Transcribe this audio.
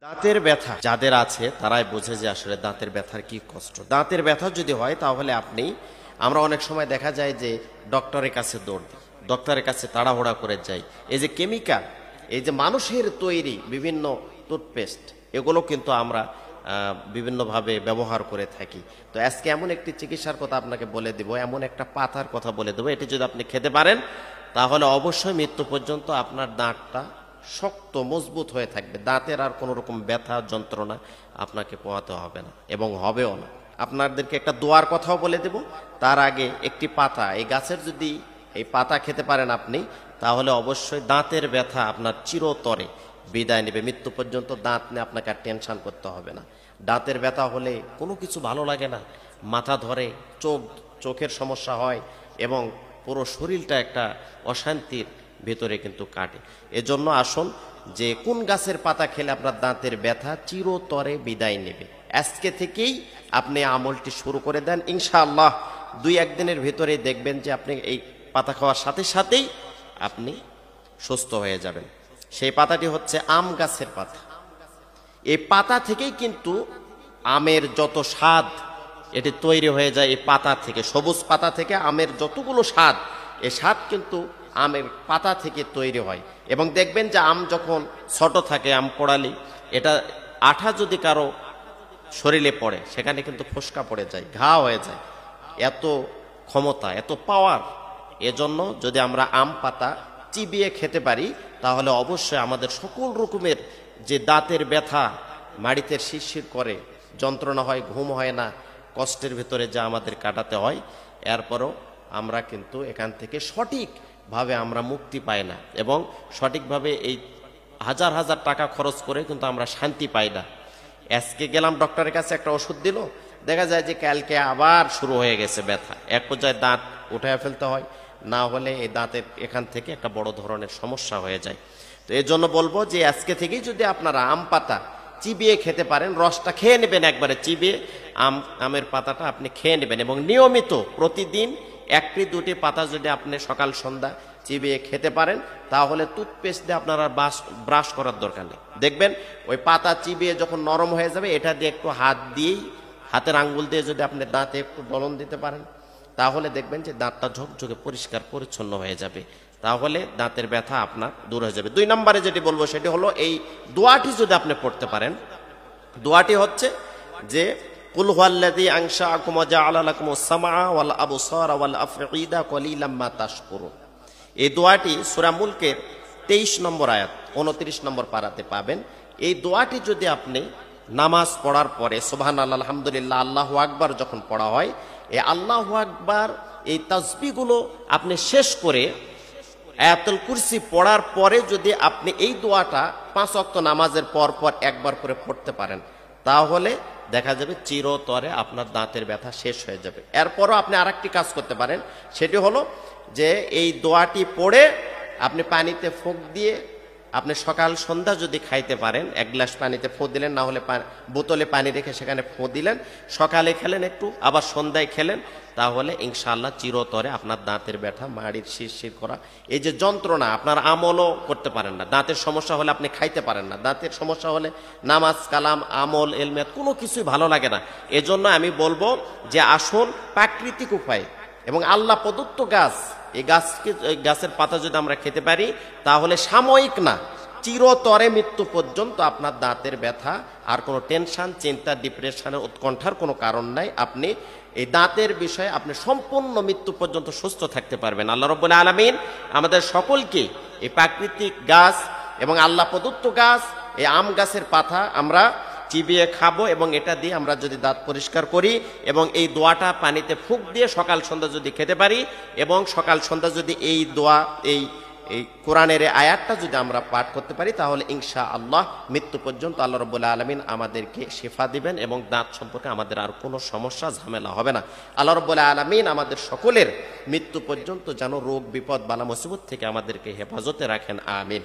দাঁতের ব্যথা যাদের আছে তারাই বোঝে যে আসলে দাঁতের ব্যথার কি কষ্ট। দাঁতের ব্যথা যদি হয় তাহলে আমরা অনেক সময় দেখা যায় যে ডক্টরের কাছে দৌড় দিই, ডক্টরের কাছে তাড়াহুড়া করে যাই। এই যে কেমিক্যাল, এই যে মানুষের তৈরি বিভিন্ন টুথপেস্ট, এগুলো কিন্তু আমরা বিভিন্নভাবে ব্যবহার করে থাকি। তো আজকে এমন একটি চিকিৎসার কথা আপনাকে বলে দেব, এমন একটা পাতার কথা বলে দেবো, এটি যদি আপনি খেতে পারেন তাহলে অবশ্যই মৃত্যু পর্যন্ত আপনার দাঁতটা শক্ত মজবুত হয়ে থাকবে। দাঁতের আর কোনো রকম ব্যথা যন্ত্রণা আপনাকে পোহাতে হবে না এবং হবেও না। আপনাদেরকে একটা দোয়ার কথাও বলে দেব। তার আগে একটি পাতা, এই গাছের যদি এই পাতা খেতে পারেন আপনি, তাহলে অবশ্যই দাঁতের ব্যথা আপনার চিরতরে বিদায় নেবে। মৃত্যু পর্যন্ত দাঁত নিয়ে আপনাকে আর টেনশন করতে হবে না। দাঁতের ব্যথা হলে কোনো কিছু ভালো লাগে না, মাথা ধরে, চোখের সমস্যা হয় এবং পুরো শরীরটা একটা অশান্তির ভেতরে কিন্তু কাটে। এজন্য আসুন, যে কোন গাছের পাতা খেলে আপনার দাঁতের ব্যথা চিরতরে বিদায় নেবে, আজকে থেকেই আপনি আমলটি শুরু করে দেন। ইনশাআল্লাহ 2-1 দিনের ভেতরে দেখবেন যে আপনি এই পাতা খাওয়ার সাথে সাথেই আপনি সুস্থ হয়ে যাবেন। সেই পাতাটি হচ্ছে আম গাছের পাতা। এই পাতা থেকেই কিন্তু আমের যত স্বাদ এটি তৈরি হয়ে যায়। এই পাতা থেকে, সবুজ পাতা থেকে আমের যতগুলো স্বাদ, এই স্বাদ কিন্তু আমের পাতা থেকে তৈরি হয়। এবং দেখবেন যে আম যখন ছোট থাকে, আম পোড়ালি, এটা আঠা যদি কারো শরীরে পড়ে সেখানে কিন্তু ফোসকা পড়ে যায়, ঘা হয়ে যায়। এত ক্ষমতা, এত পাওয়ার। এজন্য যদি আমরা আম পাতা চিবিয়ে খেতে পারি তাহলে অবশ্যই আমাদের সকল রকমের যে দাঁতের ব্যথা, মাড়িতে শিরশির করে, যন্ত্রণা হয়, ঘুম হয় না, কষ্টের ভিতরে যা আমাদের কাটাতে হয়, এরপরও আমরা কিন্তু এখান থেকে সঠিকভাবে আমরা মুক্তি পাই না এবং সঠিকভাবে এই হাজার হাজার টাকা খরচ করে কিন্তু আমরা শান্তি পাই না। আজকে গেলাম ডক্টরের কাছে, একটা ওষুধ দিল, দেখা যায় যে কালকে আবার শুরু হয়ে গেছে ব্যথা। এক পর্যায়ে দাঁত উঠায় ফেলতে হয়, না হলে এই দাঁতের এখান থেকে একটা বড় ধরনের সমস্যা হয়ে যায়। তো এই জন্য বলবো যে আজকে থেকেই যদি আপনারা আম পাতা চিবিয়ে খেতে পারেন, রসটা খেয়ে নেবেন, একবারে চিবিয়ে আমের পাতাটা আপনি খেয়ে নেবেন এবং নিয়মিত প্রতিদিন 1-2টি পাতা যদি আপনি সকাল সন্ধ্যা চিবিয়ে খেতে পারেন তাহলে টুথপেস্ট দিয়ে আপনার আর ব্রাশ করার দরকার নেই। দেখবেন ওই পাতা চিবিয়ে যখন নরম হয়ে যাবে, এটা দিয়ে একটু হাতের আঙ্গুল দিয়ে যদি আপনি দাঁতে একটু ডলন দিতে পারেন তাহলে দেখবেন যে দাঁতটা ঝকঝকে পরিষ্কার পরিচ্ছন্ন হয়ে যাবে। তাহলে দাঁতের ব্যথা আপনার দূর হয়ে যাবে। 2 নম্বরে যেটি বলবো সেটি হলো, এই দোয়াটি যদি আপনি পড়তে পারেন, দোয়াটি হচ্ছে যে কুল হুয়াল্লাযী আনশাআকুম ওয়া জাআলা লাকুমুস সামআ ওয়াল আবসারা ওয়াল আফঈদা কলিলাম মা তাশকুরুন। এই দোয়াটি সূরা মুলকের 23 নম্বর আয়াত 29 নম্বর পারাতে পাবেন। এই দোয়াটি যদি আপনি নামাজ পড়ার পরে সুবহানাল্লাহ, আলহামদুলিল্লাহ, আল্লাহু আকবার যখন পড়া হয়, এই আল্লাহু আকবার এই তাসবিহগুলো আপনি শেষ করে আয়াতুল কুরসি পড়ার পরে যদি আপনি এই দোয়াটা 5 ওয়াক্ত নামাজের পর পর একবার করে পড়তে পারেন তাহলে দেখা যাবে চিরতরে আপনার দাঁতের ব্যথা শেষ হয়ে যাবে। এরপরও আপনি আরেকটি কাজ করতে পারেন, সেটি হলো যে এই দোয়াটি পড়ে আপনি পানিতে ফোঁক দিয়ে আপনি সকাল সন্ধ্যা যদি খাইতে পারেন, 1 গ্লাস পানিতে ফোঁ দিলেন, না হলে বোতলে পানি রেখে সেখানে ফোঁ দিলেন, সকালে খেলেন একটু, আবার সন্ধ্যায় খেলেন, তাহলে ইনশাআল্লাহ চিরতরে আপনার দাঁতের ব্যথা, মাড়ির শিরশির করা, এই যে যন্ত্রণা, আপনার আমলও করতে পারেন না। দাঁতের সমস্যা হলে আপনি খাইতে পারেন না, দাঁতের সমস্যা হলে নামাজ কালাম আমল এলমেত কোনো কিছুই ভালো লাগে না। এজন্য আমি বলবো যে আসুন প্রাকৃতিক উপায় এবং আল্লাহ প্রদত্ত গাছ, এই গাছের পাতা যদি আমরা খেতে পারি তাহলে সাময়িক না, চিরতরে মৃত্যু পর্যন্ত আপনার দাঁতের ব্যথা আর কোনো টেনশন, চিন্তা, ডিপ্রেশনের, উৎকণ্ঠার কোনো কারণ নাই। আপনি এই দাঁতের বিষয়ে আপনি সম্পূর্ণ মৃত্যু পর্যন্ত সুস্থ থাকতে পারবেন। আল্লাহ রাব্বুল আলামিন আমাদের সকলকে এই প্রাকৃতিক গাছ এবং আল্লাহ প্রদত্ত গাছ, এই আম গাছের পাতা আমরা চিবিয়ে খাবো এবং এটা দিয়ে আমরা যদি দাঁত পরিষ্কার করি এবং এই দোয়াটা পানিতে ফুঁক দিয়ে সকাল সন্ধ্যা যদি খেতে পারি এবং সকাল সন্ধ্যা যদি এই দোয়া, এই কোরআনের আয়াতটা যদি আমরা পাঠ করতে পারি তাহলে ইনশাআল্লাহ মৃত্যু পর্যন্ত আল্লাহ রাব্বুল আলামিন আমাদেরকে শিফা দিবেন এবং দাঁত সম্পর্কে আমাদের আর কোনো সমস্যা ঝামেলা হবে না। আল্লাহ রাব্বুল আলামিন আমাদের সকলের মৃত্যু পর্যন্ত যেন রোগ বিপদ বালা মুসিবত থেকে আমাদেরকে হেফাজতে রাখেন, আমিন।